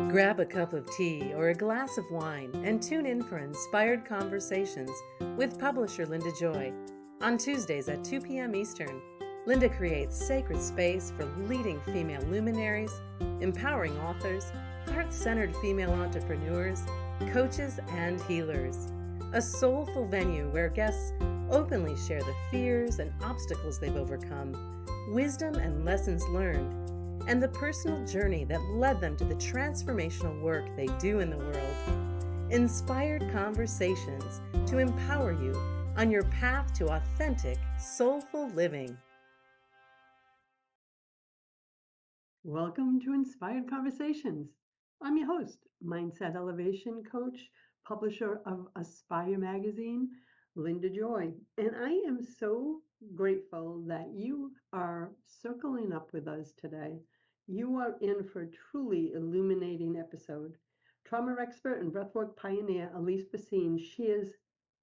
Grab a cup of tea or a glass of wine and tune in for Inspired Conversations with publisher Linda Joy. On Tuesdays at 2 p.m. Eastern, Linda creates sacred space for leading female luminaries, empowering authors, heart-centered female entrepreneurs, coaches, and healers. A soulful venue where guests openly share the fears and obstacles they've overcome, wisdom and lessons learned, and the personal journey that led them to the transformational work they do in the world. Inspired Conversations to empower you on your path to authentic, soulful living. Welcome to Inspired Conversations. I'm your host, Mindset Elevation Coach, publisher of Aspire Magazine, Linda Joy. And I am so grateful that you are circling up with us today. You are in for a truly illuminating episode. Trauma expert and breathwork pioneer Alyse Bacine shares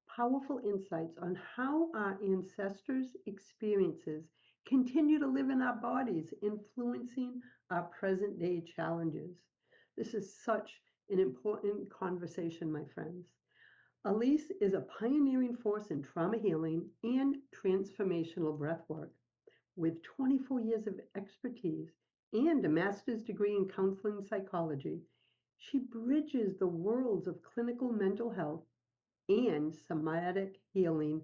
powerful insights on how our ancestors' experiences continue to live in our bodies, influencing our present day challenges. This is such an important conversation, my friends. Alyse is a pioneering force in trauma healing and transformational breathwork. With 24 years of expertise and a master's degree in counseling psychology, she bridges the worlds of clinical mental health and somatic healing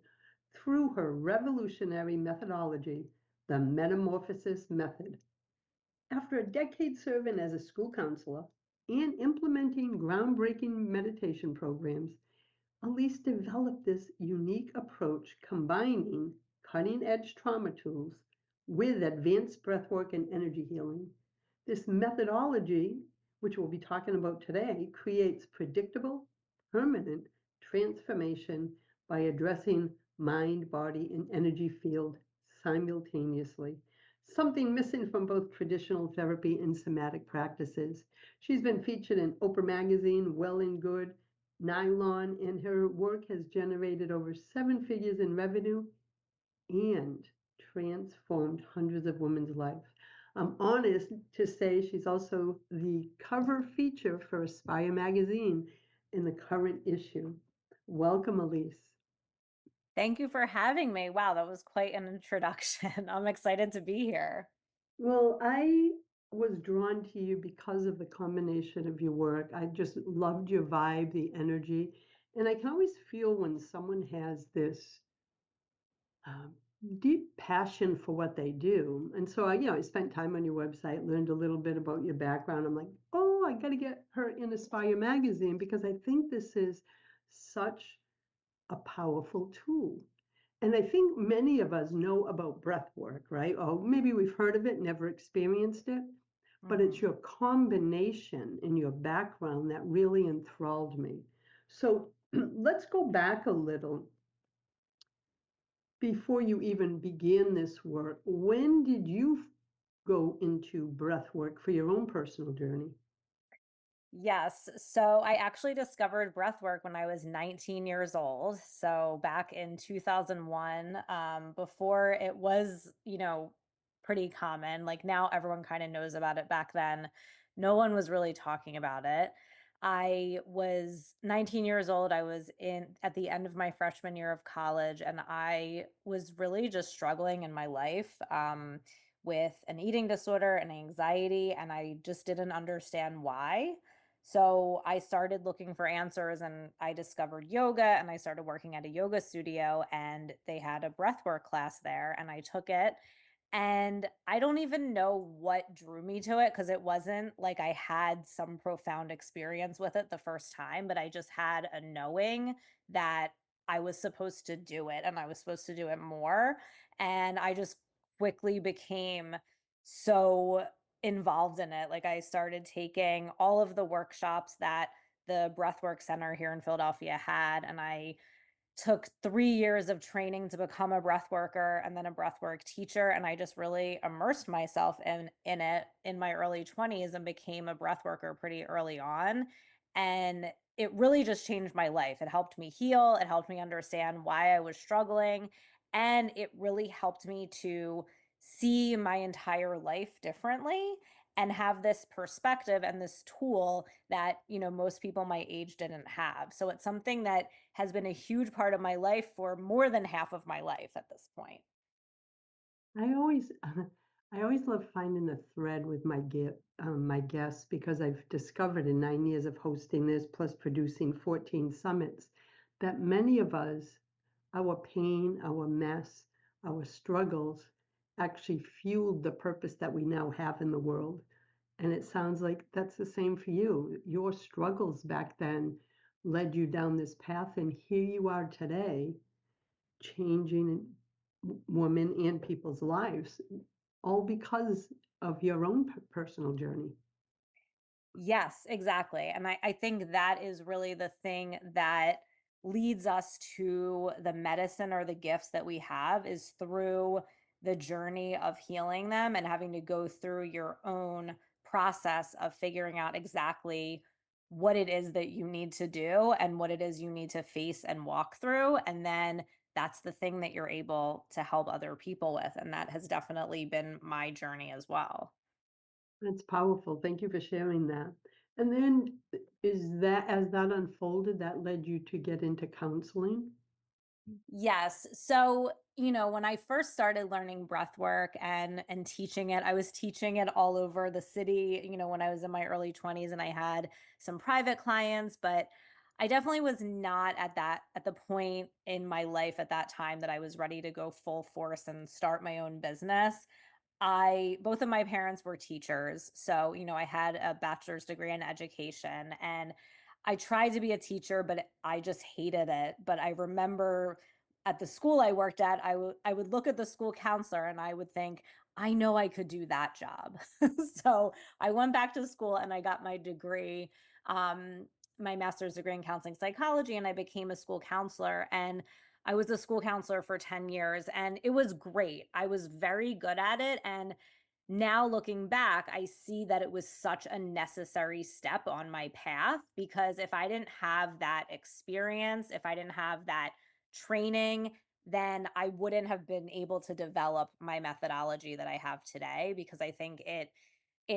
through her revolutionary methodology, the Metamorphosis Method. After a decade serving as a school counselor and implementing groundbreaking meditation programs, Alyse developed this unique approach combining cutting edge trauma tools with advanced breathwork and energy healing. This methodology, which we'll be talking about today, creates predictable, permanent transformation by addressing mind, body, and energy field simultaneously. Something missing from both traditional therapy and somatic practices. She's been featured in Oprah Magazine, Well and Good, Nylon, and her work has generated over 7 figures in revenue and transformed hundreds of women's lives. I'm honored to say she's also the cover feature for Aspire Magazine in the current issue. Welcome, Alyse. Thank you for having me. Wow, that was quite an introduction. I'm excited to be here. Well, I was drawn to you because of the combination of your work. I just loved your vibe, the energy. And I can always feel when someone has this um, deep passion for what they do. And so I spent time on your website, learned a little bit about your background. I'm like, oh, I got to get her in Aspire Magazine because I think this is such a powerful tool. And I think many of us know about breath work, right? Or maybe we've heard of it, never experienced it, but it's your combination in your background that really enthralled me. So let's go back a little before you even begin this work. When did you go into breath work for your own personal journey? Yes. So I actually discovered breathwork when I was 19 years old. So back in 2001, before it was, pretty common. Like now everyone kind of knows about it. Back then, no one was really talking about it. I was 19 years old. I was in at the end of my freshman year of college, and I was really just struggling in my life. With an eating disorder and anxiety, and I just didn't understand why. So I started looking for answers and I discovered yoga and I started working at a yoga studio and they had a breathwork class there and I took it. And I don't even know what drew me to it because it wasn't like I had some profound experience with it the first time, but I just had a knowing that I was supposed to do it and I was supposed to do it more. And I just quickly became so involved in it. Like I started taking all of the workshops that the Breathwork Center here in Philadelphia had, and I took 3 years of training to become a breath worker and then a breathwork teacher. And I just really immersed myself in it in my early 20s and became a breath worker pretty early on. And it really just changed my life. It helped me heal, it helped me understand why I was struggling, and it really helped me to see my entire life differently and have this perspective and this tool that, most people my age didn't have. So it's something that has been a huge part of my life for more than half of my life at this point. I always I always love finding the thread with my guests because I've discovered in 9 years of hosting this plus producing 14 summits that many of us, our pain, our mess, our struggles actually fueled the purpose that we now have in the world. And it sounds like that's the same for you. Your struggles back then led you down this path, and here you are today, changing women and people's lives, all because of your own personal journey. Yes, exactly. And I think that is really the thing that leads us to the medicine or the gifts that we have is through the journey of healing them and having to go through your own process of figuring out exactly what it is that you need to do and what it is you need to face and walk through. And then that's the thing that you're able to help other people with. And that has definitely been my journey as well. That's powerful. Thank you for sharing that. And then is that as that unfolded, that led you to get into counseling? Yes. So, when I first started learning breath work and teaching it, I was teaching it all over the city, when I was in my early 20s and I had some private clients, but I definitely was not at the point in my life at that time that I was ready to go full force and start my own business. I Both of my parents were teachers. So, I had a bachelor's degree in education and I tried to be a teacher, but I just hated it. But I remember at the school I worked at, I would look at the school counselor and I would think, I know I could do that job. So I went back to school and I got my degree, my master's degree in counseling psychology, and I became a school counselor. And I was a school counselor for 10 years and it was great. I was very good at it. And now looking back, I see that it was such a necessary step on my path because if I didn't have that experience, if I didn't have that training, then I wouldn't have been able to develop my methodology that I have today because I think it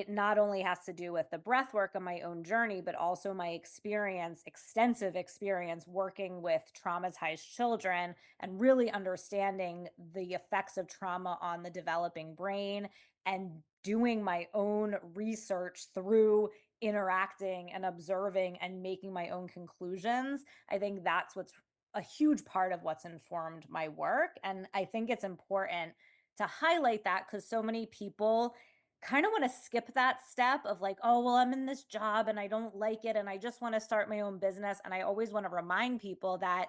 not only has to do with the breath work of my own journey, but also my experience, extensive experience working with traumatized children and really understanding the effects of trauma on the developing brain and doing my own research through interacting and observing and making my own conclusions. I think that's what's a huge part of what's informed my work. And I think it's important to highlight that because so many people kind of want to skip that step of like, oh, well, I'm in this job and I don't like it and I just want to start my own business. And I always want to remind people that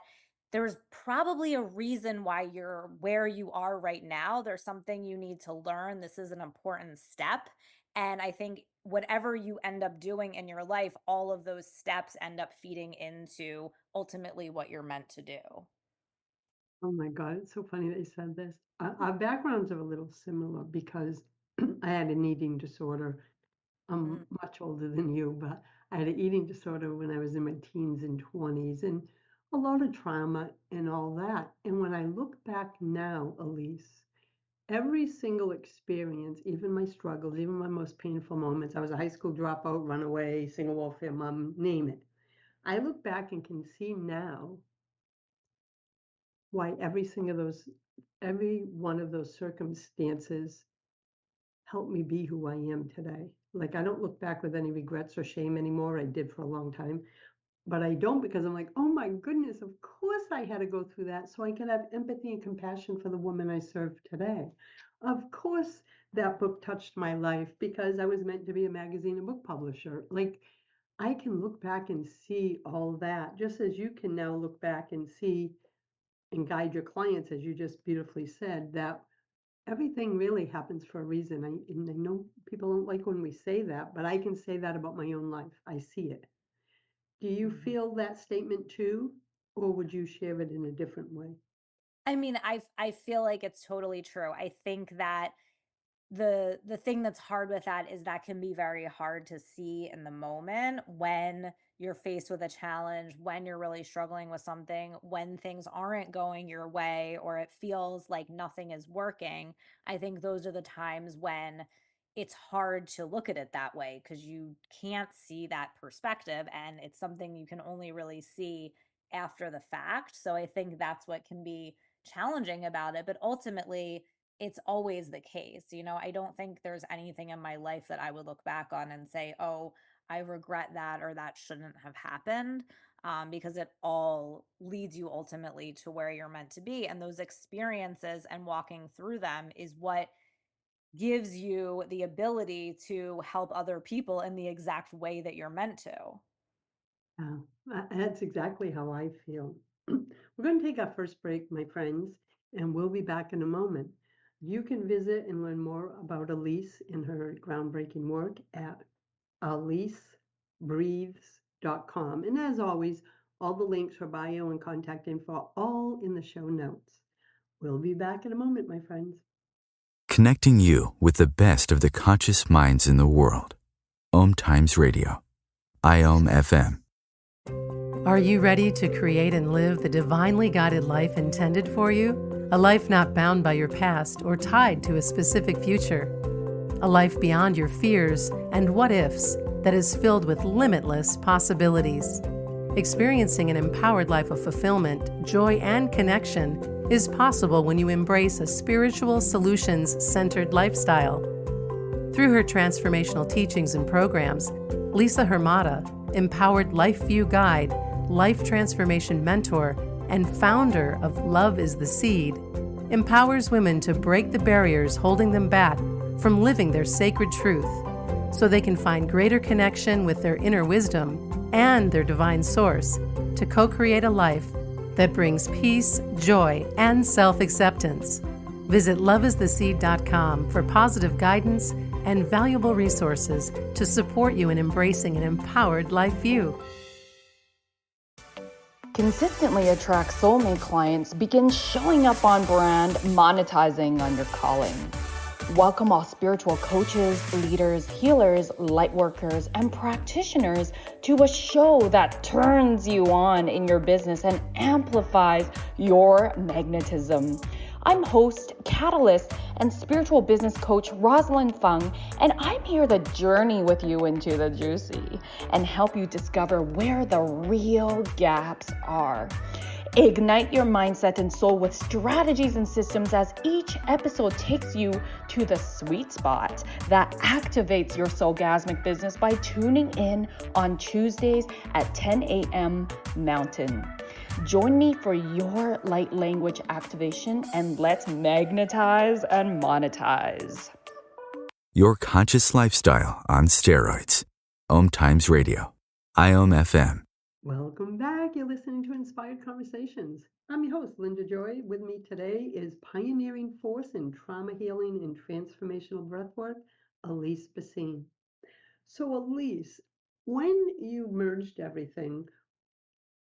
there's probably a reason why you're where you are right now. There's something you need to learn. This is an important step. And I think whatever you end up doing in your life, all of those steps end up feeding into ultimately what you're meant to do. Oh my God, it's so funny that you said this. Our backgrounds are a little similar because I had an eating disorder. I'm Mm. much older than you, but I had an eating disorder when I was in my teens and 20s and a lot of trauma and all that. And when I look back now, Elise, every single experience, even my struggles, even my most painful moments, I was a high school dropout, runaway, single welfare mom, name it. I look back and can see now why every one of those circumstances helped me be who I am today. Like I don't look back with any regrets or shame anymore. I did for a long time, but I don't because I'm like, oh my goodness, of course I had to go through that so I can have empathy and compassion for the woman I serve today. Of course, that book touched my life because I was meant to be a magazine and book publisher. Like I can look back and see all that, just as you can now look back and see and guide your clients, as you just beautifully said, that everything really happens for a reason. And I know people don't like when we say that, but I can say that about my own life. I see it. Do you Mhm. feel that statement too, or would you share it in a different way? I mean, I feel like it's totally true. I think that the thing that's hard with that is that can be very hard to see in the moment when you're faced with a challenge, when you're really struggling with something, when things aren't going your way or it feels like nothing is working. I think those are the times when it's hard to look at it that way because you can't see that perspective, and it's something you can only really see after the fact. So I think that's what can be challenging about it. But ultimately, it's always the case. I don't think there's anything in my life that I would look back on and say, oh, I regret that or that shouldn't have happened, because it all leads you ultimately to where you're meant to be. And those experiences and walking through them is what gives you the ability to help other people in the exact way that you're meant to. Yeah, that's exactly how I feel. We're going to take our first break, my friends, and we'll be back in a moment. You can visit and learn more about Alyse and her groundbreaking work at AlyseBreathes.com. And as always, all the links for bio and contact info are all in the show notes. We'll be back in a moment, my friends. Connecting you with the best of the conscious minds in the world. Om Times Radio. IOM FM. Are you ready to create and live the divinely guided life intended for you? A life not bound by your past or tied to a specific future. A life beyond your fears and what ifs that is filled with limitless possibilities. Experiencing an empowered life of fulfillment, joy, and connection is possible when you embrace a spiritual, solutions-centered lifestyle. Through her transformational teachings and programs, Lisa Hermata, empowered life view guide, life transformation mentor, and founder of Love is the Seed, empowers women to break the barriers holding them back from living their sacred truth so they can find greater connection with their inner wisdom and their divine source to co-create a life that brings peace, joy, and self-acceptance. Visit loveistheseed.com for positive guidance and valuable resources to support you in embracing an empowered life view. Consistently attract soulmate clients, begin showing up on brand, monetizing on your calling. Welcome all spiritual coaches, leaders, healers, light workers, and practitioners to a show that turns you on in your business and amplifies your magnetism. I'm host, catalyst, and spiritual business coach Rosalind Fung, and I'm here to journey with you into the juicy and help you discover where the real gaps are. Ignite your mindset and soul with strategies and systems as each episode takes you to the sweet spot that activates your soulgasmic business by tuning in on Tuesdays at 10 a.m. Mountain. Join me for your light language activation and let's magnetize and monetize. Your conscious lifestyle on steroids. Om Times Radio. IOM FM. Welcome back. You're listening to Inspired Conversations. I'm your host, Linda Joy. With me today is pioneering force in trauma healing and transformational breathwork, Alyse Bacine. So, Alyse, when you merged everything,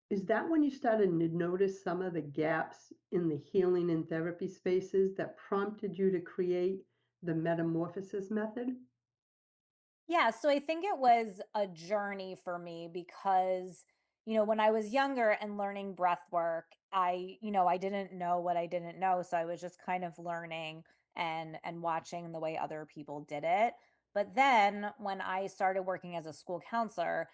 is that when you started to notice some of the gaps in the healing and therapy spaces that prompted you to create the Metamorphosis Method? Yeah, so I think it was a journey for me because, when I was younger and learning breath work, I didn't know what I didn't know, so I was just kind of learning and watching the way other people did it. But then when I started working as a school counselor,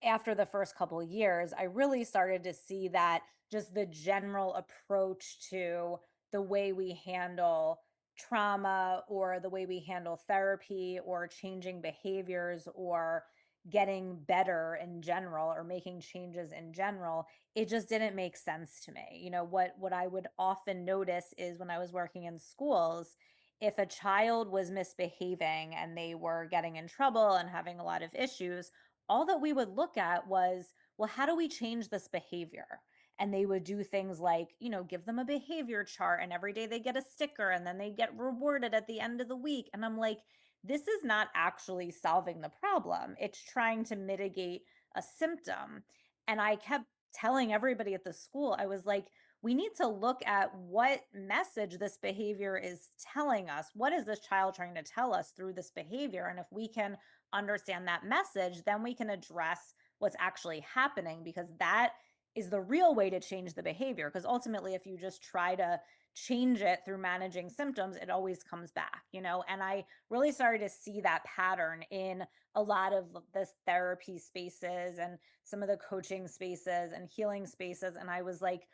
after the first couple of years, I really started to see that just the general approach to the way we handle trauma or the way we handle therapy or changing behaviors or getting better in general or making changes in general, it just didn't make sense to me. What I would often notice is when I was working in schools, if a child was misbehaving and they were getting in trouble and having a lot of issues, all that we would look at was, well, how do we change this behavior? And they would do things like, give them a behavior chart, and every day they get a sticker, and then they get rewarded at the end of the week. And I'm like, this is not actually solving the problem. It's trying to mitigate a symptom. And I kept telling everybody at the school, I was like, we need to look at what message this behavior is telling us. What is this child trying to tell us through this behavior? And if we can understand that message, then we can address what's actually happening, because that is the real way to change the behavior. Because ultimately, if you just try to change it through managing symptoms, it always comes back, you know? And I really started to see that pattern in a lot of the therapy spaces and some of the coaching spaces and healing spaces. And I was like,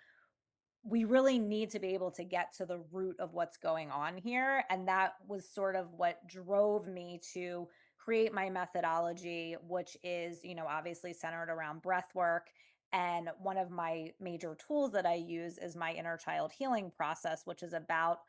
we really need to be able to get to the root of what's going on here. And that was sort of what drove me to create my methodology, which is, you know, obviously centered around breath work. And one of my major tools that I use is my inner child healing process, which is about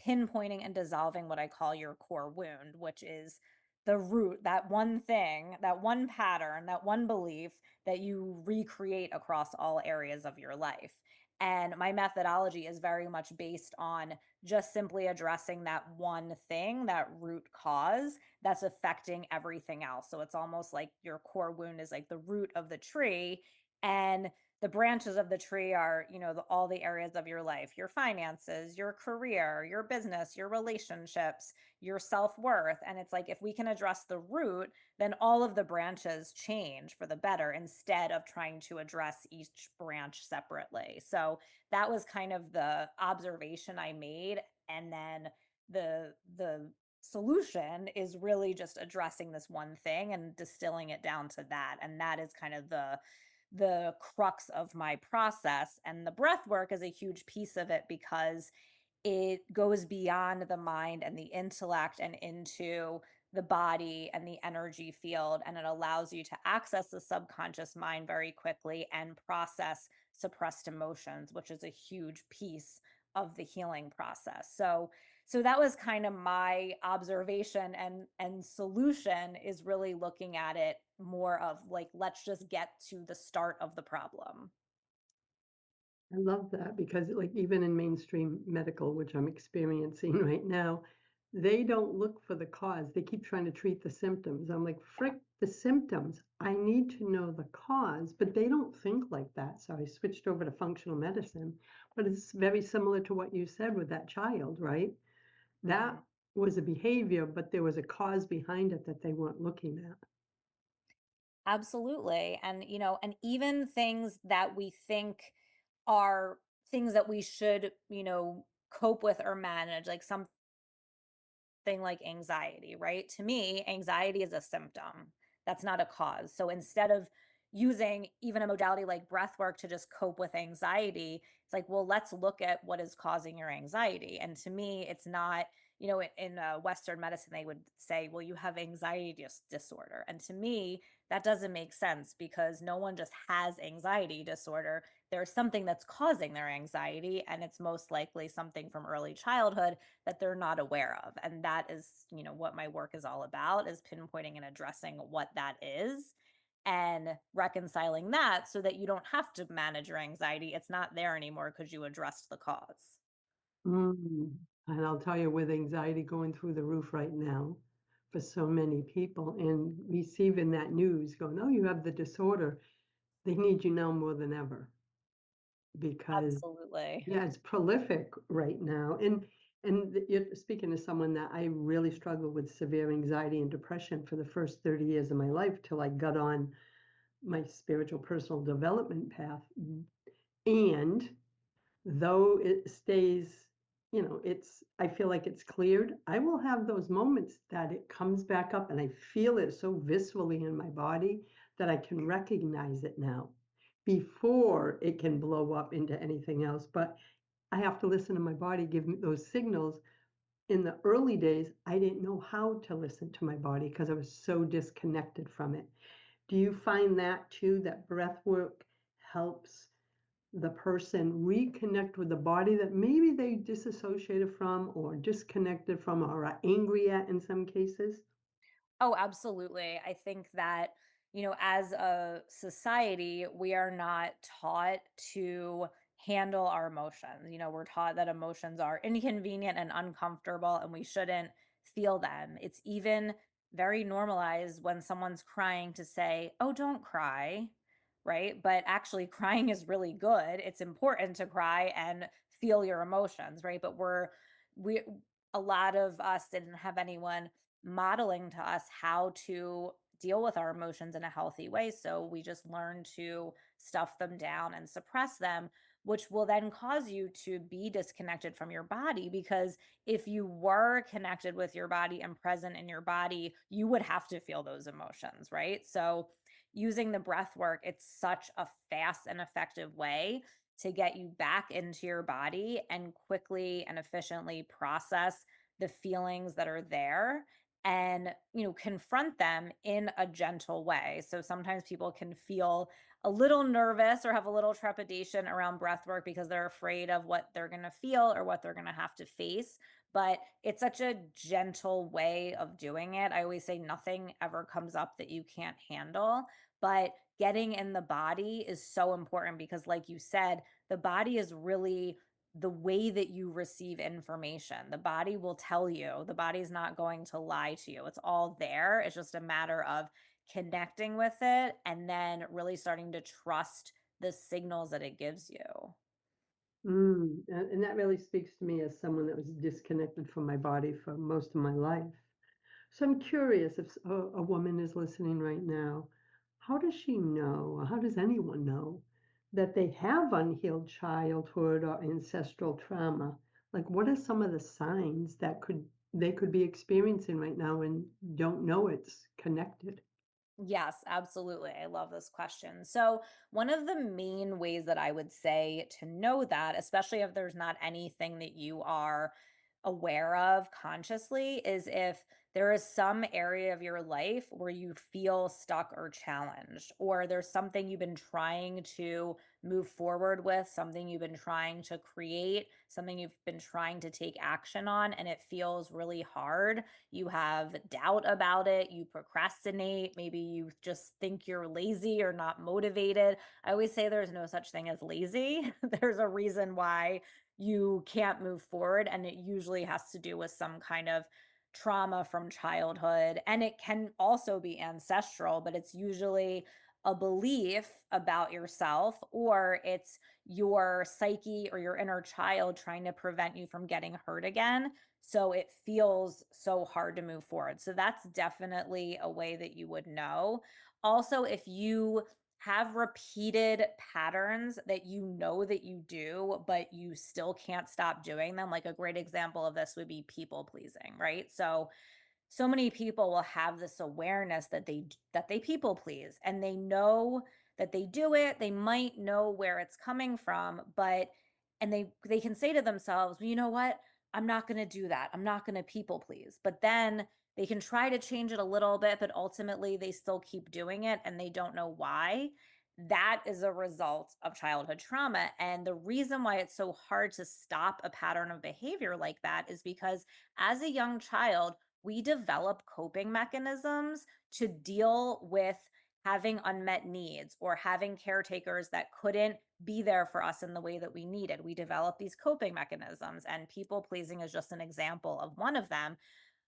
pinpointing and dissolving what I call your core wound, which is the root, that one thing, that one pattern, that one belief that you recreate across all areas of your life. And my methodology is very much based on just simply addressing that one thing, that root cause that's affecting everything else. So it's almost like your core wound is like the root of the tree. And the branches of the tree are, you know, all the areas of your life, your finances, your career, your business, your relationships, your self worth. And it's like if we can address the root, then all of the branches change for the better instead of trying to address each branch separately. So that was kind of the observation I made. And then the solution is really just addressing this one thing and distilling it down to that. And that is kind of the crux of my process. And the breath work is a huge piece of it because it goes beyond the mind and the intellect and into the body and the energy field. And it allows you to access the subconscious mind very quickly and process suppressed emotions, which is a huge piece of the healing process. So that was kind of my observation and solution is really looking at it more of like let's just get to the start of the problem. I love that because, like, even in mainstream medical, which I'm experiencing right now, they don't look for the cause. They keep trying to treat the symptoms. I'm like, frick the symptoms. I need to know the cause, but they don't think like that. So I switched over to functional medicine. But it's very similar to what you said with that child, right? That Mhm. was a behavior, but there was a cause behind it that they weren't looking at. Absolutely. And, you know, and even things that we think are things that we should, you know, cope with or manage, like something like anxiety, right? To me, anxiety is a symptom. That's not a cause. So instead of using even a modality like breath work to just cope with anxiety, it's like, well, let's look at what is causing your anxiety. And to me, it's not, you know, in Western medicine, they would say, well, you have anxiety disorder. And to me, that doesn't make sense because no one just has anxiety disorder. There's something that's causing their anxiety, and it's most likely something from early childhood that they're not aware of. And that is, you know, what my work is all about is pinpointing and addressing what that is and reconciling that so that you don't have to manage your anxiety. It's not there anymore because you addressed the cause. Mm. And I'll tell you, with anxiety going through the roof right now for so many people and receiving that news going, oh, you have the disorder, they need you now more than ever because, Absolutely. yeah, it's prolific right now. And you're speaking to someone that I really struggled with severe anxiety and depression for the first 30 years of my life till I got on my spiritual personal development path. And though it stays, I feel like it's cleared, I will have those moments that it comes back up and I feel it so viscerally in my body that I can recognize it now before it can blow up into anything else. But I have to listen to my body give me those signals. In the early days, I didn't know how to listen to my body because I was so disconnected from it. Do you find that too, that breath work helps the person reconnect with the body that maybe they disassociated from or disconnected from or are angry at in some cases? Oh, absolutely. I think that, you know, as a society, we are not taught to handle our emotions. You know, we're taught that emotions are inconvenient and uncomfortable and we shouldn't feel them. It's even very normalized when someone's crying to say, oh, don't cry, right? But actually, crying is really good. It's important to cry and feel your emotions, right? But we, a lot of us didn't have anyone modeling to us how to deal with our emotions in a healthy way. So we just learn to stuff them down and suppress them, which will then cause you to be disconnected from your body. Because if you were connected with your body and present in your body, you would have to feel those emotions, right? So using the breath work, it's such a fast and effective way to get you back into your body and quickly and efficiently process the feelings that are there, and confront them in a gentle way. So sometimes people can feel a little nervous or have a little trepidation around breath work because they're afraid of what they're going to feel or what they're going to have to face, but it's such a gentle way of doing it. I always say nothing ever comes up that you can't handle, but getting in the body is so important because, like you said, the body is really the way that you receive information. The body will tell you, the body's not going to lie to you. It's all there. It's just a matter of connecting with it and then really starting to trust the signals that it gives you. And that really speaks to me as someone that was disconnected from my body for most of my life. So I'm curious if a woman is listening right now, how does she know, or how does anyone know that they have unhealed childhood or ancestral trauma? Like, what are some of the signs that they could be experiencing right now and don't know it's connected? Yes, absolutely. I love this question. So, one of the main ways that I would say to know that, especially if there's not anything that you are aware of consciously, is if there is some area of your life where you feel stuck or challenged, or there's something you've been trying to move forward with, something you've been trying to create, something you've been trying to take action on, and it feels really hard. You have doubt about it, you procrastinate, maybe you just think you're lazy or not motivated. I always say there's no such thing as lazy. There's a reason why you can't move forward, and it usually has to do with some kind of trauma from childhood. And it can also be ancestral, but it's usually a belief about yourself, or it's your psyche or your inner child trying to prevent you from getting hurt again. So it feels so hard to move forward. So that's definitely a way that you would know. Also, if you have repeated patterns that you know that you do, but you still can't stop doing them, like a great example of this would be people pleasing, right? So many people will have this awareness that they people please, and they know that they do it. They might know where it's coming from, but and they can say to themselves, well, you know what, I'm not going to do that, I'm not going to people please. But then they can try to change it a little bit, but ultimately they still keep doing it and they don't know why. That is a result of childhood trauma. And the reason why it's so hard to stop a pattern of behavior like that is because as a young child, we develop coping mechanisms to deal with having unmet needs or having caretakers that couldn't be there for us in the way that we needed. We develop these coping mechanisms, and people pleasing is just an example of one of them.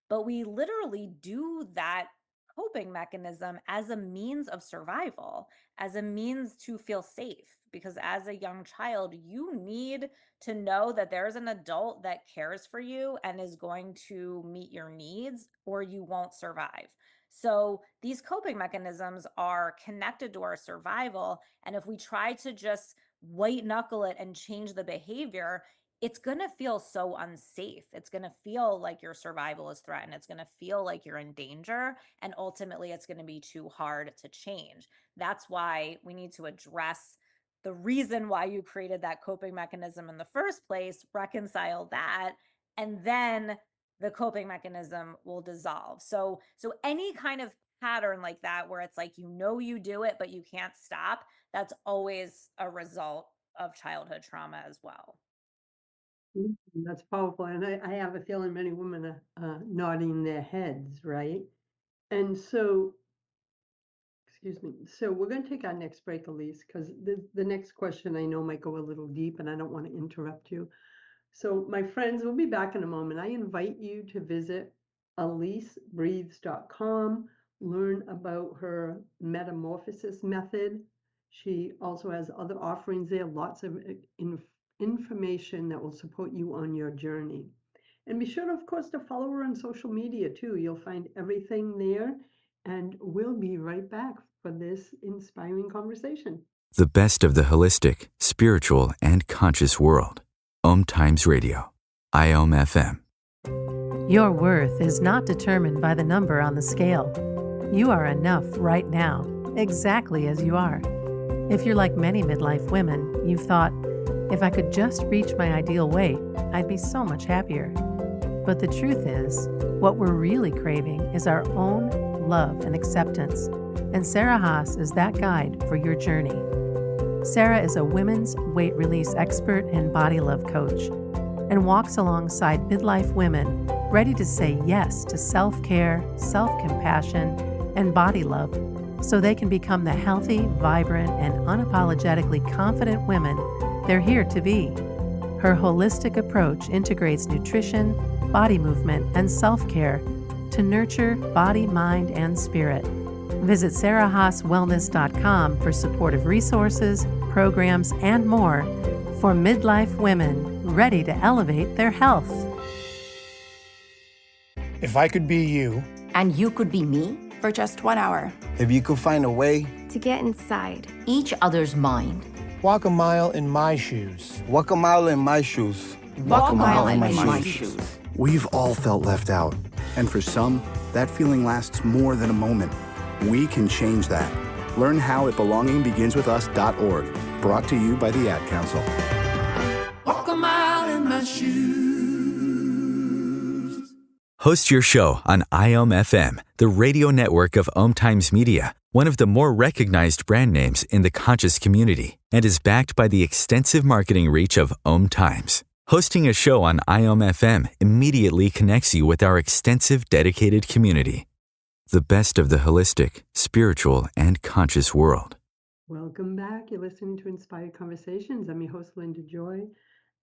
But we literally do that coping mechanism as a means of survival, as a means to feel safe. Because as a young child, you need to know that there's an adult that cares for you and is going to meet your needs, or you won't survive. So these coping mechanisms are connected to our survival. And if we try to just white knuckle it and change the behavior, it's going to feel so unsafe. It's going to feel like your survival is threatened. It's going to feel like you're in danger. And ultimately, it's going to be too hard to change. That's why we need to address the reason why you created that coping mechanism in the first place, reconcile that, and then the coping mechanism will dissolve. So any kind of pattern like that, where it's like, you do it, but you can't stop, that's always a result of childhood trauma as well. That's powerful. And I have a feeling many women are nodding their heads, right? And so, excuse me. So we're going to take our next break, Alyse, because the next question I know might go a little deep and I don't want to interrupt you. So my friends, we'll be back in a moment. I invite you to visit AlyseBreathes.com, learn about her Metamorphosis Method. She also has other offerings there, lots of information that will support you on your journey. And be sure, of course, to follow her on social media too. You'll find everything there. And we'll be right back for this inspiring conversation. The best of the holistic, spiritual, and conscious world. Om Times Radio. IOM FM. Your worth is not determined by the number on the scale. You are enough right now, exactly as you are. If you're like many midlife women, you've thought, if I could just reach my ideal weight, I'd be so much happier. But the truth is, what we're really craving is our own love and acceptance. And Sarah Haas is that guide for your journey. Sarah is a women's weight release expert and body love coach, and walks alongside midlife women ready to say yes to self-care, self-compassion, and body love so they can become the healthy, vibrant, and unapologetically confident women they're here to be. Her holistic approach integrates nutrition, body movement, and self-care to nurture body, mind, and spirit. Visit sarahhaaswellness.com for supportive resources, programs, and more for midlife women ready to elevate their health. If I could be you, and you could be me, for just 1 hour. If you could find a way to get inside each other's mind, walk a mile in my shoes. Walk a mile in my shoes. Walk a mile in my shoes. We've all felt left out, and for some, that feeling lasts more than a moment. We can change that. Learn how at belongingbeginswithus.org. Brought to you by the Ad Council. Walk a mile in my shoes. Host your show on IOM FM, the radio network of Om Times Media, one of the more recognized brand names in the conscious community, and is backed by the extensive marketing reach of Om Times. Hosting a show on IOM FM immediately connects you with our extensive dedicated community. The best of the holistic, spiritual, and conscious world. Welcome back. You're listening to Inspired Conversations. I'm your host, Linda Joy,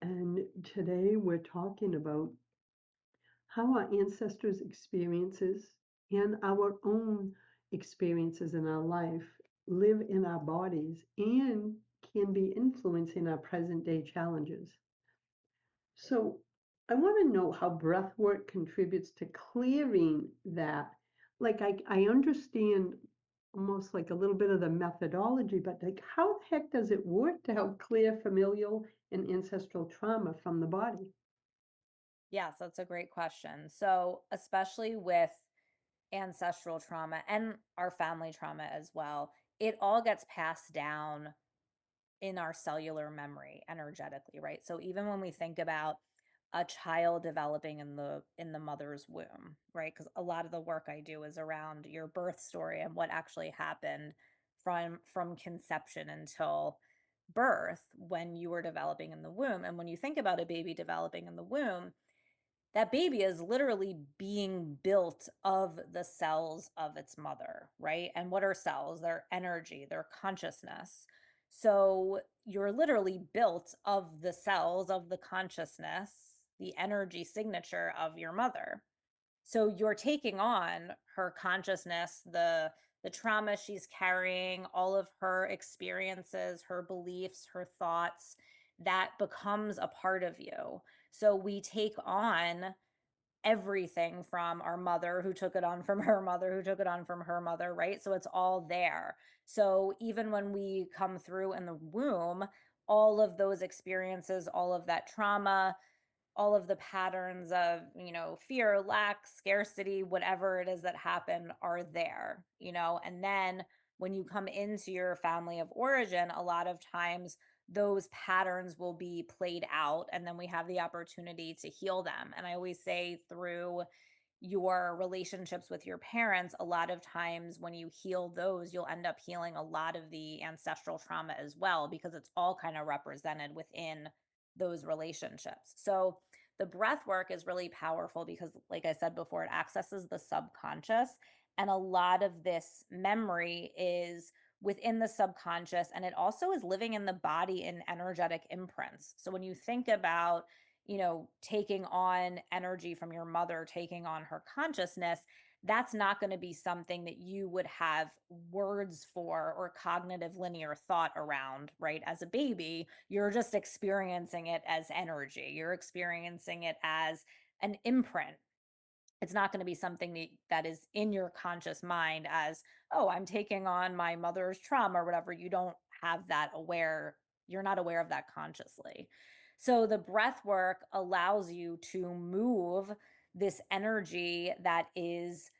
and today we're talking about how our ancestors' experiences and our own experiences in our life live in our bodies and can be influencing our present day challenges. So I want to know how breath work contributes to clearing that. Like I understand almost like a little bit of the methodology, but like how the heck does it work to help clear familial and ancestral trauma from the body? Yes, that's a great question. So, especially with ancestral trauma and our family trauma as well, it all gets passed down in our cellular memory energetically, right? So even when we think about a child developing in the mother's womb, right? Because a lot of the work I do is around your birth story and what actually happened from conception until birth when you were developing in the womb. And when you think about a baby developing in the womb, that baby is literally being built of the cells of its mother, right? And what are cells? Their energy, their consciousness. So you're literally built of the cells of the consciousness, the energy signature of your mother. So you're taking on her consciousness, the trauma she's carrying, all of her experiences, her beliefs, her thoughts, that becomes a part of you. So we take on everything from our mother who took it on from her mother who took it on from her mother, right? So it's all there. So even when we come through in the womb, all of those experiences, all of that trauma, all of the patterns of, fear, lack, scarcity, whatever it is that happen are there, and then when you come into your family of origin, a lot of times those patterns will be played out, and then we have the opportunity to heal them. And I always say, through your relationships with your parents, a lot of times when you heal those, you'll end up healing a lot of the ancestral trauma as well, because it's all kind of represented within those relationships. So the breath work is really powerful because, like I said before, it accesses the subconscious. And a lot of this memory is within the subconscious, and it also is living in the body in energetic imprints. So when you think about, taking on energy from your mother, taking on her consciousness, that's not going to be something that you would have words for or cognitive linear thought around, right? As a baby, you're just experiencing it as energy. You're experiencing it as an imprint. It's not going to be something that is in your conscious mind as, oh, I'm taking on my mother's trauma or whatever. You don't have that aware, you're not aware of that consciously. So the breath work allows you to move this energy that is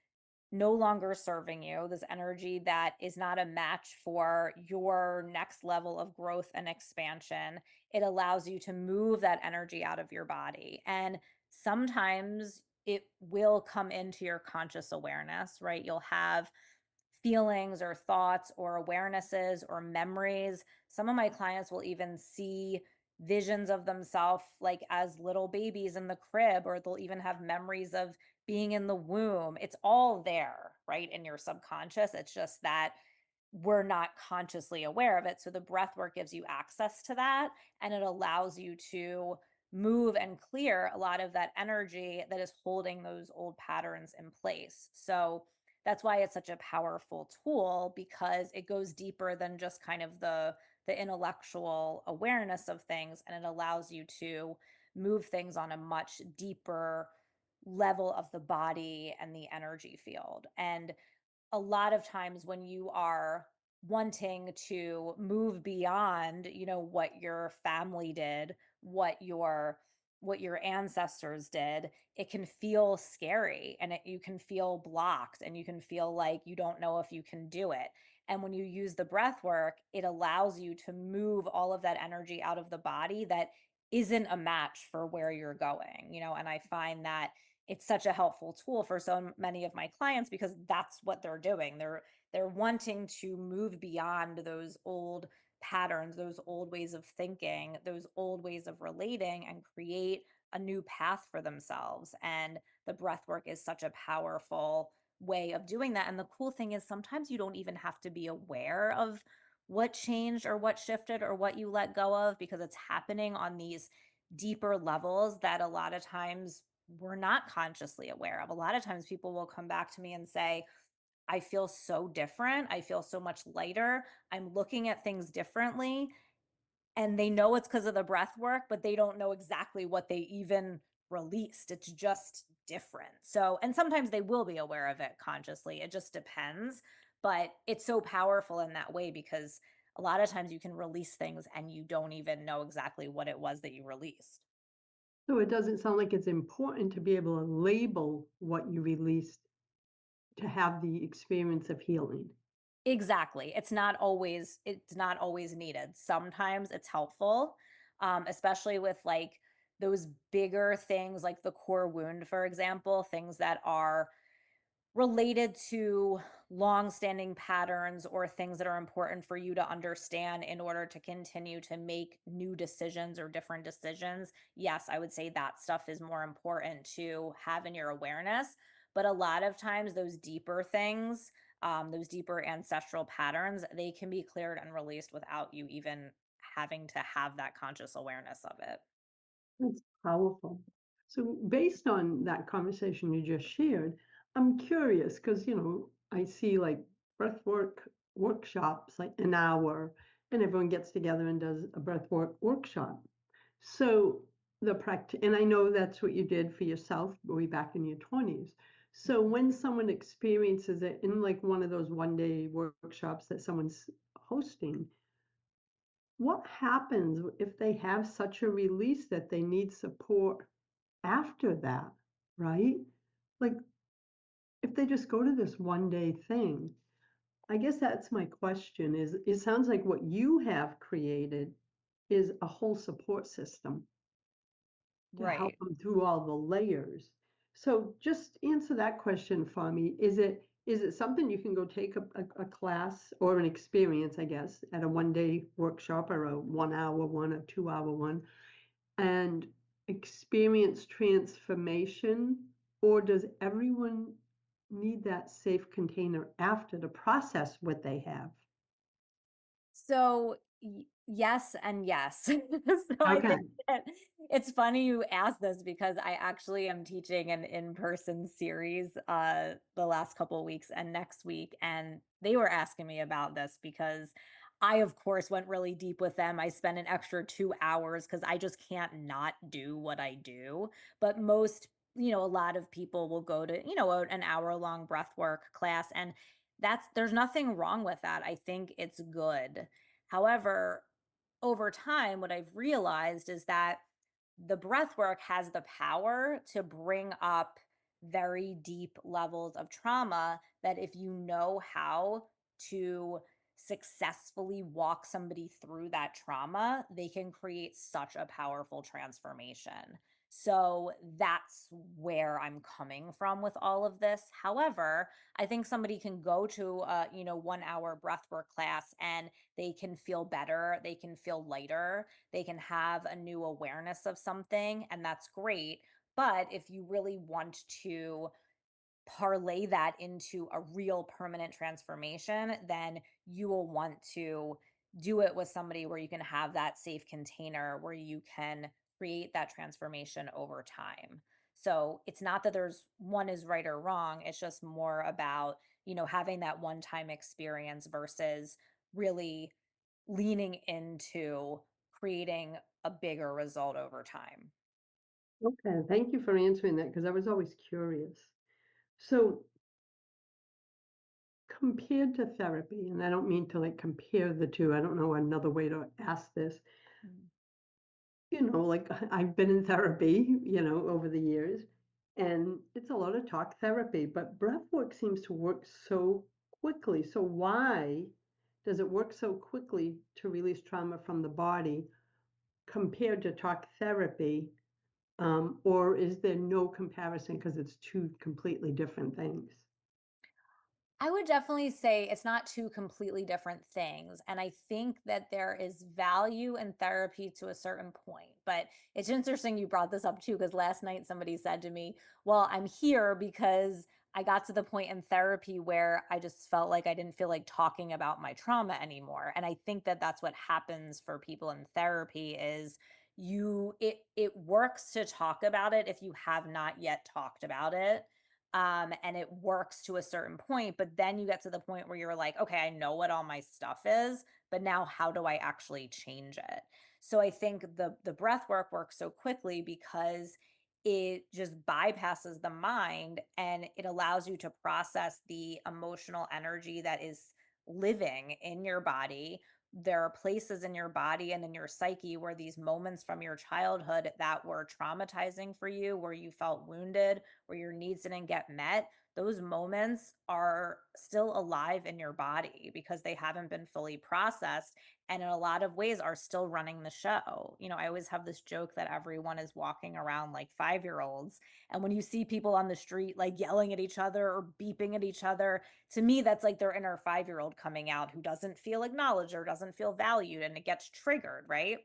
no longer serving you, this energy that is not a match for your next level of growth and expansion. It allows you to move that energy out of your body. And sometimes it will come into your conscious awareness, right? You'll have feelings or thoughts or awarenesses or memories. Some of my clients will even see visions of themselves like as little babies in the crib, or they'll even have memories of being in the womb. It's all there, right, in your subconscious. It's just that we're not consciously aware of it. So the breath work gives you access to that, and it allows you to move and clear a lot of that energy that is holding those old patterns in place. So that's why it's such a powerful tool, because it goes deeper than just kind of the intellectual awareness of things, and it allows you to move things on a much deeper level of the body and the energy field. And a lot of times when you are wanting to move beyond, what your family did, what your ancestors did, it can feel scary, and you can feel blocked, and you can feel like you don't know if you can do it. And when you use the breath work, it allows you to move all of that energy out of the body that isn't a match for where you're going, and I find that it's such a helpful tool for so many of my clients, because that's what they're doing. They're wanting to move beyond those old patterns, those old ways of thinking, those old ways of relating, and create a new path for themselves. And the breath work is such a powerful way of doing that. And the cool thing is sometimes you don't even have to be aware of what changed or what shifted or what you let go of, because it's happening on these deeper levels that a lot of times we're not consciously aware of. A lot of times people will come back to me and say, I feel so different. I feel so much lighter. I'm looking at things differently. And they know it's because of the breath work, but they don't know exactly what they even released. It's just different. So, and sometimes they will be aware of it consciously. It just depends. But it's so powerful in that way, because a lot of times you can release things and you don't even know exactly what it was that you released. So it doesn't sound like it's important to be able to label what you released to have the experience of healing. Exactly. It's not always needed. Sometimes it's helpful, especially with like those bigger things like the core wound, for example, things that are related to long-standing patterns or things that are important for you to understand in order to continue to make new decisions or different decisions. Yes, I would say that stuff is more important to have in your awareness. But a lot of times, those deeper things, those deeper ancestral patterns, they can be cleared and released without you even having to have that conscious awareness of it. That's powerful. So, based on that conversation you just shared, I'm curious because, I see like breathwork workshops, like an hour, and everyone gets together and does a breathwork workshop. So, and I know that's what you did for yourself way back in your 20s. So, when someone experiences it in like one of those 1 day workshops that someone's hosting, what happens if they have such a release that they need support after that, right? Like if they just go to this 1 day thing, I guess that's my question is it sounds like what you have created is a whole support system to help Right. them through all the layers. So just answer that question for me. Is it something you can go take a class or an experience, I guess, at a 1 day workshop or a 1 hour one, a 2 hour one, and experience transformation? Or does everyone need that safe container after to process what they have? So, yes and yes. So I Okay. think that it's funny you asked this, because I actually am teaching an in-person series the last couple of weeks and next week, and they were asking me about this because I of course went really deep with them. I spent an extra 2 hours because I just can't not do what I do. But most a lot of people will go to, an hour long breath work class, and there's nothing wrong with that. I think it's good. However, over time, what I've realized is that the breath work has the power to bring up very deep levels of trauma that if you know how to successfully walk somebody through that trauma, they can create such a powerful transformation. So that's where I'm coming from with all of this. However, I think somebody can go to a, 1 hour breathwork class and they can feel better, they can feel lighter, they can have a new awareness of something, and that's great. But if you really want to parlay that into a real permanent transformation, then you will want to do it with somebody where you can have that safe container where you can create that transformation over time. So it's not that there's one is right or wrong, it's just more about, having that one time experience versus really leaning into creating a bigger result over time. Okay, thank you for answering that because I was always curious. So, compared to therapy, and I don't mean to like compare the two, I don't know another way to ask this. Mm. Like I've been in therapy, over the years, and it's a lot of talk therapy, but breath work seems to work so quickly. So, why does it work so quickly to release trauma from the body compared to talk therapy? Or is there no comparison because it's two completely different things? I would definitely say it's not two completely different things. And I think that there is value in therapy to a certain point. But it's interesting you brought this up too, because last night somebody said to me, well, I'm here because I got to the point in therapy where I just felt like I didn't feel like talking about my trauma anymore. And I think that that's what happens for people in therapy is it works to talk about it if you have not yet talked about it, and it works to a certain point, but then you get to the point where you're like, okay, I know what all my stuff is, but now how do I actually change it? So I think the breath work works so quickly because it just bypasses the mind and it allows you to process the emotional energy that is living in your body. There are places in your body and in your psyche where these moments from your childhood that were traumatizing for you, where you felt wounded, where your needs didn't get met, those moments are still alive in your body because they haven't been fully processed and in a lot of ways are still running the show. I always have this joke that everyone is walking around like 5-year-olds. And when you see people on the street like yelling at each other or beeping at each other, to me, that's like their inner 5-year-old coming out who doesn't feel acknowledged or doesn't feel valued and it gets triggered, right?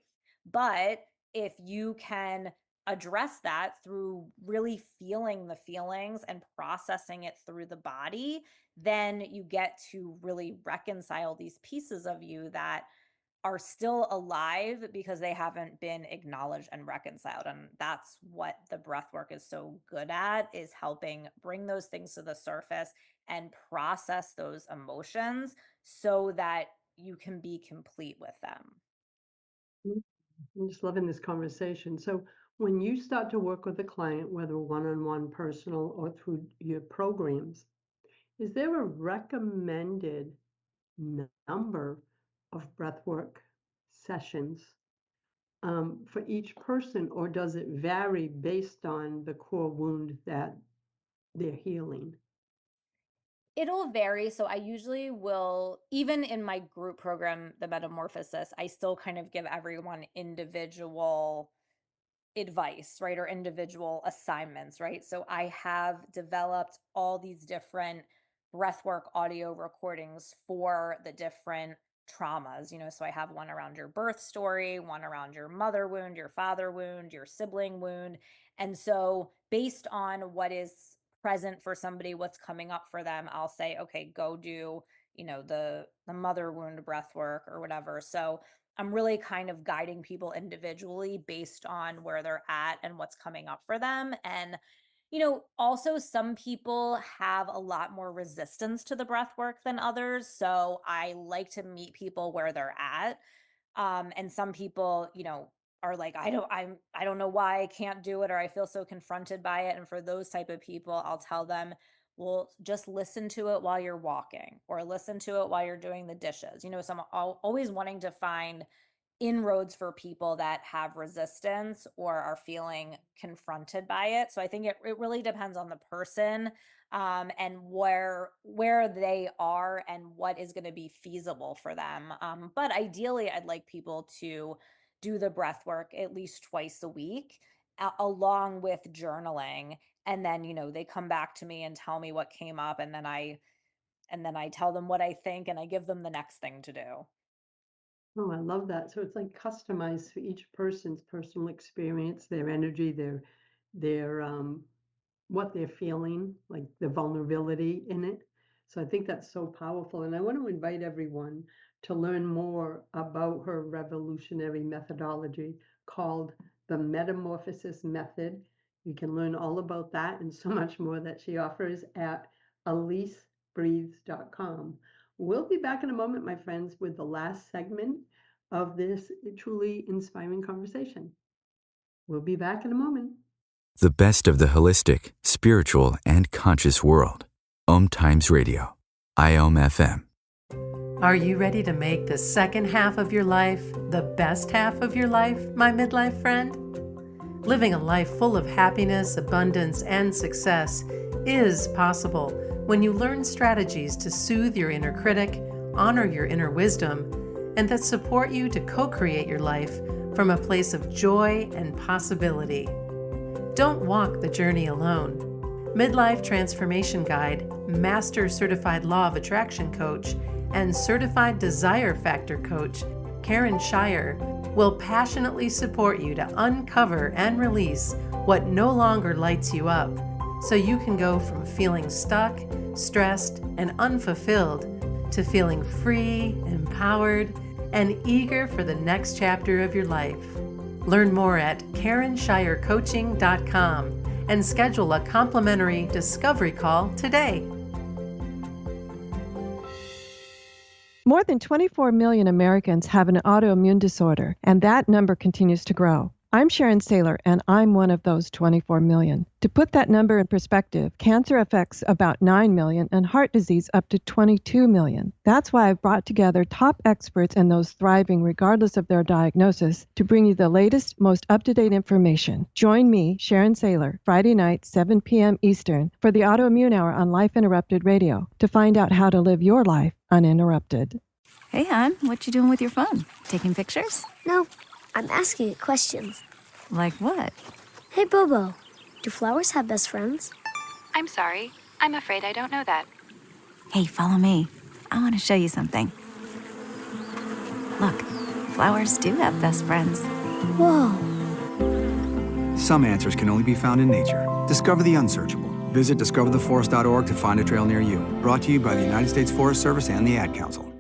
But if you can address that through really feeling the feelings and processing it through the body, then you get to really reconcile these pieces of you that are still alive because they haven't been acknowledged and reconciled. And that's what the breath work is so good at, is helping bring those things to the surface and process those emotions so that you can be complete with them. Mm, I'm just loving this conversation. So, when you start to work with a client, whether one on one, personal, or through your programs, is there a recommended number of breathwork sessions for each person, or does it vary based on the core wound that they're healing? It'll vary. So I usually will, even in my group program, the Metamorphosis, I still kind of give everyone individual advice, right? Or individual assignments, right? So I have developed all these different breathwork audio recordings for the different traumas, so I have one around your birth story, one around your mother wound, your father wound, your sibling wound. And so based on what is present for somebody, what's coming up for them, I'll say, okay, go do, the mother wound breath work or whatever. So I'm really kind of guiding people individually based on where they're at and what's coming up for them. And, also some people have a lot more resistance to the breath work than others. So I like to meet people where they're at. And some people, are like, I don't know why I can't do it, or I feel so confronted by it. And for those type of people, I'll tell them, well, just listen to it while you're walking, or listen to it while you're doing the dishes. So always wanting to find inroads for people that have resistance or are feeling confronted by it. So I think it really depends on the person, and where they are and what is going to be feasible for them. But ideally, I'd like people to do the breath work at least twice a week, along with journaling. And then, they come back to me and tell me what came up. And then I tell them what I think, and I give them the next thing to do. Oh, I love that. So it's like customized for each person's personal experience, their energy, their what they're feeling, like the vulnerability in it. So I think that's so powerful. And I want to invite everyone to learn more about her revolutionary methodology called the Metamorphosis Method. You can learn all about that and so much more that she offers at AlyseBreathes.com. We'll be back in a moment, my friends, with the last segment of this truly inspiring conversation. We'll be back in a moment. The best of the holistic, spiritual, and conscious world. Om Times Radio. IOM FM. Are you ready to make the second half of your life the best half of your life, my midlife friend? Living a life full of happiness, abundance, and success is possible when you learn strategies to soothe your inner critic, honor your inner wisdom, and that support you to co-create your life from a place of joy and possibility. Don't walk the journey alone. Midlife Transformation Guide, Master Certified Law of Attraction Coach, and Certified Desire Factor Coach, Karen Shire, will passionately support you to uncover and release what no longer lights you up, so you can go from feeling stuck, stressed, and unfulfilled to feeling free, empowered, and eager for the next chapter of your life. Learn more at KarenShireCoaching.com and schedule a complimentary discovery call today. More than 24 million Americans have an autoimmune disorder, and that number continues to grow. I'm Sharon Saylor, and I'm one of those 24 million. To put that number in perspective, cancer affects about 9 million and heart disease up to 22 million. That's why I've brought together top experts and those thriving regardless of their diagnosis to bring you the latest, most up-to-date information. Join me, Sharon Saylor, Friday night, 7 p.m. Eastern, for the Autoimmune Hour on Life Interrupted Radio to find out how to live your life uninterrupted. Hey, hon, what you doing with your phone? Taking pictures? No, I'm asking it questions. Like what? Hey, Bobo, do flowers have best friends? I'm sorry. I'm afraid I don't know that. Hey, follow me. I want to show you something. Look, flowers do have best friends. Whoa. Some answers can only be found in nature. Discover the unsearchable. Visit discovertheforest.org to find a trail near you. Brought to you by the United States Forest Service and the Ad Council.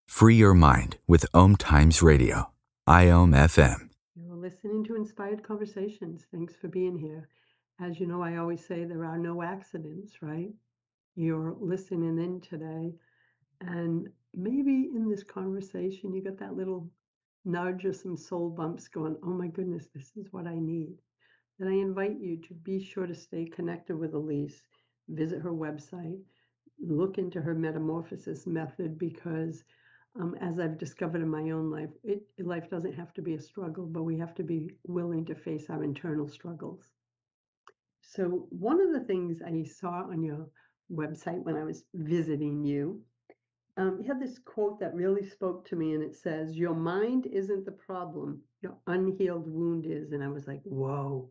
Free your mind with Om Times Radio. IOM FM. You're listening to Inspired Conversations. Thanks for being here. As you know, I always say there are no accidents, right? You're listening in today, and maybe in this conversation, you got that little nudge or some soul bumps going, oh my goodness, this is what I need. Then I invite you to be sure to stay connected with Alyse, visit her website, look into her Metamorphosis Method, because as I've discovered in my own life, life doesn't have to be a struggle, but we have to be willing to face our internal struggles. So one of the things I saw on your website when I was visiting you, you had this quote that really spoke to me, and it says, "Your mind isn't the problem, your unhealed wound is." And I was like, whoa,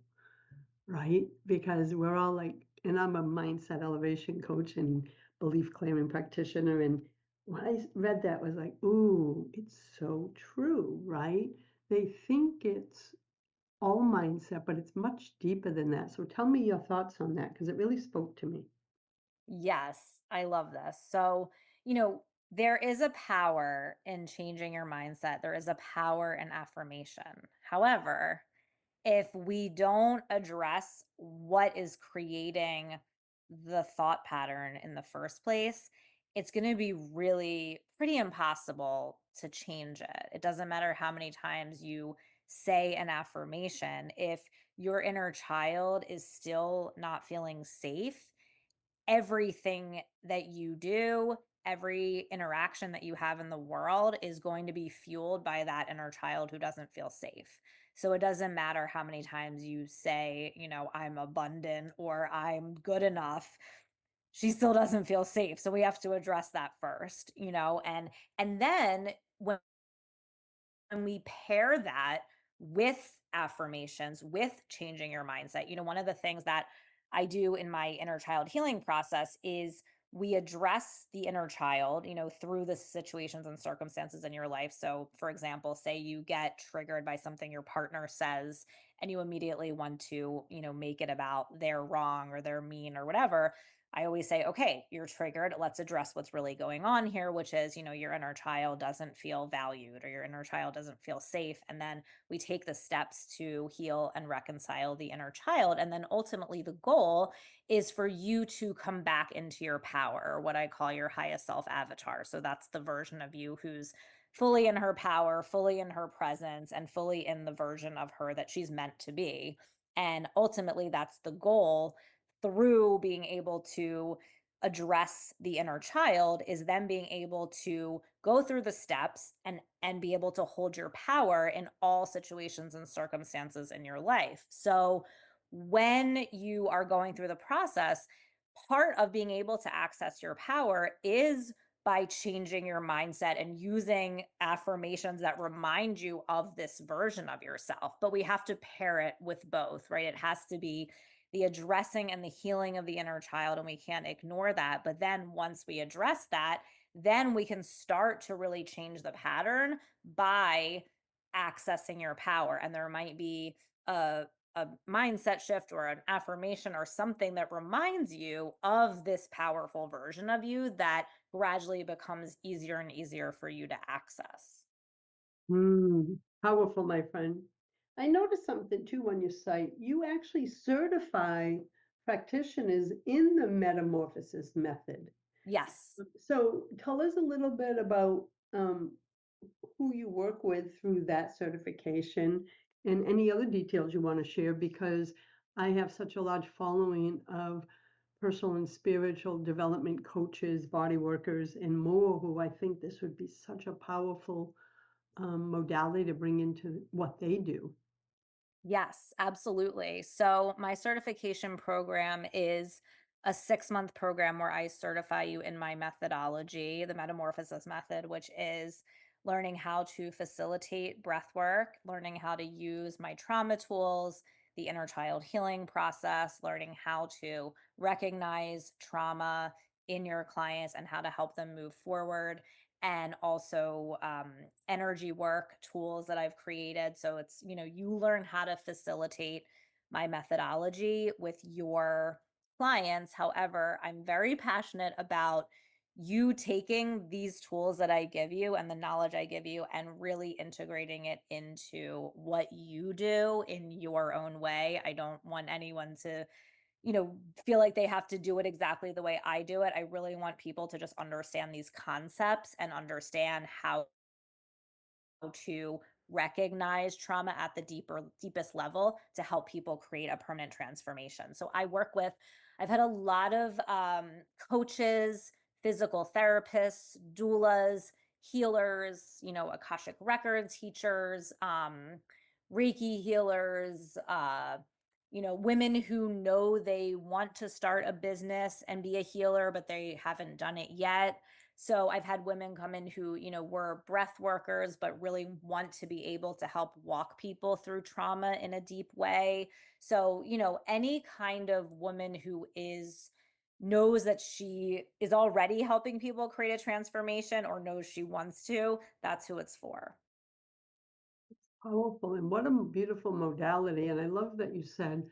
right? Because we're all like, and I'm a mindset elevation coach and belief clearing practitioner, and when I read that, was like, ooh, it's so true, right? They think it's all mindset, but it's much deeper than that. So tell me your thoughts on that, because it really spoke to me. Yes, I love this. So, there is a power in changing your mindset. There is a power in affirmation. However, if we don't address what is creating the thought pattern in the first place, it's going to be really pretty impossible to change it. It doesn't matter how many times you say an affirmation, if your inner child is still not feeling safe, everything that you do, every interaction that you have in the world is going to be fueled by that inner child who doesn't feel safe. So it doesn't matter how many times you say, I'm abundant or I'm good enough. She still doesn't feel safe. So we have to address that first, and then when we pair that with affirmations, with changing your mindset, one of the things that I do in my inner child healing process is we address the inner child, through the situations and circumstances in your life. So, for example, say you get triggered by something your partner says and you immediately want to, make it about they're wrong or they're mean or whatever. I always say, okay, you're triggered. Let's address what's really going on here, which is, your inner child doesn't feel valued or your inner child doesn't feel safe. And then we take the steps to heal and reconcile the inner child. And then ultimately, the goal is for you to come back into your power, or what I call your highest self avatar. So that's the version of you who's fully in her power, fully in her presence, and fully in the version of her that she's meant to be. And ultimately, that's the goal through being able to address the inner child is then being able to go through the steps and be able to hold your power in all situations and circumstances in your life. So when you are going through the process, part of being able to access your power is by changing your mindset and using affirmations that remind you of this version of yourself. But we have to pair it with both, right? It has to be the addressing and the healing of the inner child, and we can't ignore that. But then once we address that, then we can start to really change the pattern by accessing your power. And there might be a mindset shift or an affirmation or something that reminds you of this powerful version of you that gradually becomes easier and easier for you to access. Powerful, my friend. I noticed something too on your site. You actually certify practitioners in the Metamorphosis Method. Yes. So tell us a little bit about who you work with through that certification and any other details you want to share, because I have such a large following of personal and spiritual development coaches, body workers, and more who I think this would be such a powerful modality to bring into what they do. Yes, absolutely. So, my certification program is a 6-month program where I certify you in my methodology, the Metamorphosis Method, which is learning how to facilitate breath work, learning how to use my trauma tools, the inner child healing process, learning how to recognize trauma in your clients and how to help them move forward, and also energy work tools that I've created. So it's, you learn how to facilitate my methodology with your clients. However, I'm very passionate about you taking these tools that I give you and the knowledge I give you and really integrating it into what you do in your own way. I don't want anyone to feel like they have to do it exactly the way I do it. I really want people to just understand these concepts and understand how to recognize trauma at the deepest level to help people create a permanent transformation. So I've had a lot of coaches, physical therapists, doulas, healers, Akashic record teachers, Reiki healers, women who know they want to start a business and be a healer, but they haven't done it yet. So I've had women come in who, were breath workers, but really want to be able to help walk people through trauma in a deep way. So, any kind of woman who knows that she is already helping people create a transformation or knows she wants to, that's who it's for. Powerful, and what a beautiful modality. And I love that you said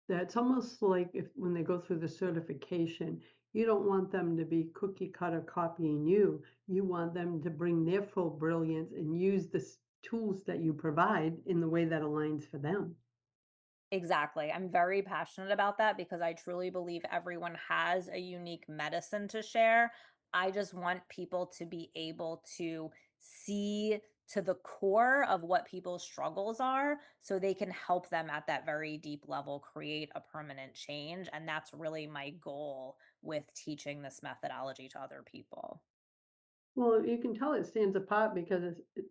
that it's almost like if when they go through the certification, you don't want them to be cookie cutter copying you. You want them to bring their full brilliance and use the tools that you provide in the way that aligns for them. Exactly. I'm very passionate about that because I truly believe everyone has a unique medicine to share. I just want people to be able to see to the core of what people's struggles are so they can help them at that very deep level create a permanent change. And that's really my goal with teaching this methodology to other people. Well, you can tell it stands apart because I've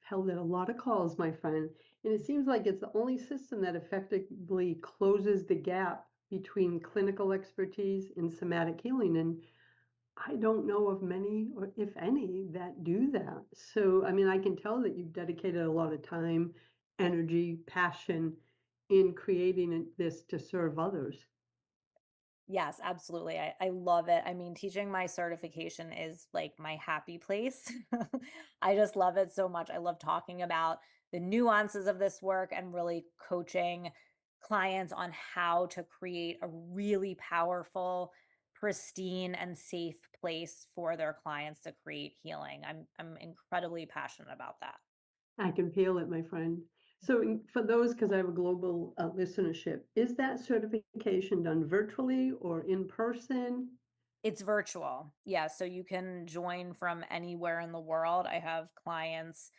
held in a lot of calls, my friend, and it seems like it's the only system that effectively closes the gap between clinical expertise and somatic healing. And I don't know of many, or if any, that do that. So, I mean, I can tell that you've dedicated a lot of time, energy, passion in creating this to serve others. Yes, absolutely. I love it. I mean, teaching my certification is like my happy place. I just love it so much. I love talking about the nuances of this work and really coaching clients on how to create a really powerful, pristine, and safe place for their clients to create healing. I'm incredibly passionate about that. I can feel it, my friend. So, for those, because I have a global listenership, is that certification done virtually or in person? It's virtual. Yeah, so you can join from anywhere in the world. I have clients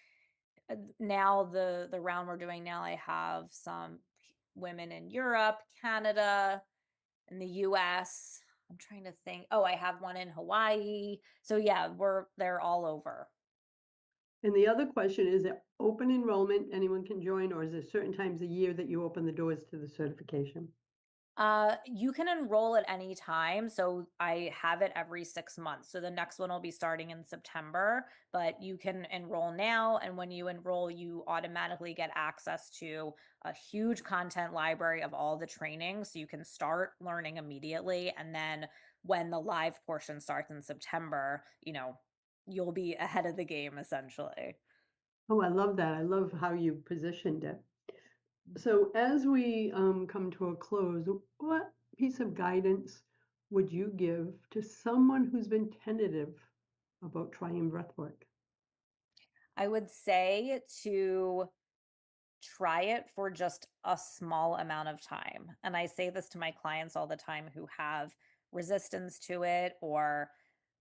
now the round we're doing now. I have some women in Europe, Canada, in the US. I'm trying to think. Oh, I have one in Hawaii. So yeah, they're all over. And the other question is it open enrollment, anyone can join, or is there certain times a year that you open the doors to the certification? You can enroll at any time. So I have it every 6 months. So the next one will be starting in September, but you can enroll now. And when you enroll, you automatically get access to a huge content library of all the trainings. So you can start learning immediately. And then when the live portion starts in September, you'll be ahead of the game essentially. Oh, I love that. I love how you positioned it. So, as we come to a close, what piece of guidance would you give to someone who's been tentative about trying breathwork? I would say to try it for just a small amount of time. And I say this to my clients all the time who have resistance to it or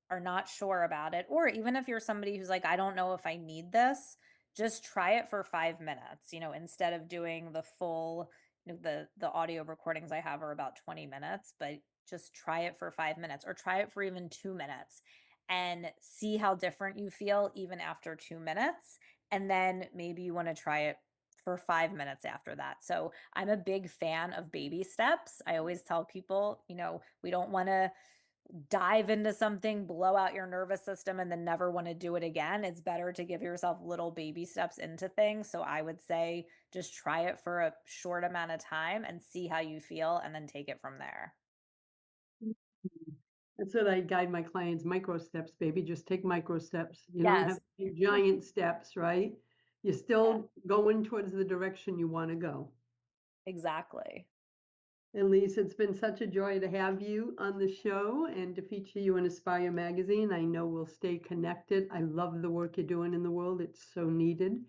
are not sure about it. Or even if you're somebody who's like, I don't know if I need this, just try it for 5 minutes, instead of doing the full, the audio recordings I have are about 20 minutes, but just try it for 5 minutes or try it for even 2 minutes and see how different you feel even after 2 minutes. And then maybe you want to try it for 5 minutes after that. So I'm a big fan of baby steps. I always tell people, we don't want to dive into something, blow out your nervous system, and then never want to do it again. It's better to give yourself little baby steps into things. So I would say just try it for a short amount of time and see how you feel, and then take it from there. That's what I guide my clients, micro steps, baby. Just take micro steps. You don't have Yes. to do giant steps, right? You're still going towards the direction you want to go. Exactly. Alyse, it's been such a joy to have you on the show and to feature you in Aspire magazine. I know we'll stay connected. I love the work you're doing in the world. It's so needed.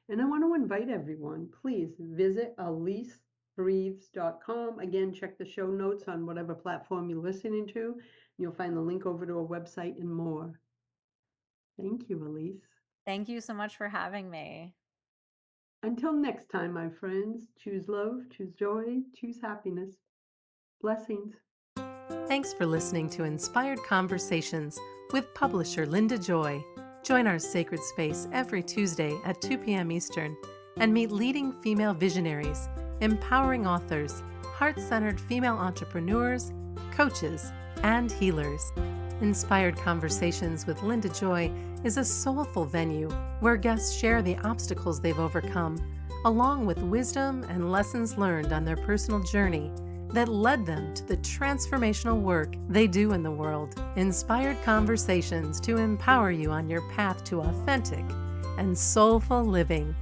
And I want to invite everyone, please visit AlyseBreathes.com. Again, check the show notes on whatever platform you're listening to. You'll find the link over to our website and more. Thank you, Alyse. Thank you so much for having me. Until next time, my friends, choose love, choose joy, choose happiness. Blessings. Thanks for listening to Inspired Conversations with publisher Linda Joy. Join our sacred space every Tuesday at 2 p.m. Eastern and meet leading female visionaries, empowering authors, heart-centered female entrepreneurs, coaches, and healers. Inspired Conversations with Linda Joy is a soulful venue where guests share the obstacles they've overcome, along with wisdom and lessons learned on their personal journey that led them to the transformational work they do in the world. Inspired Conversations to empower you on your path to authentic and soulful living.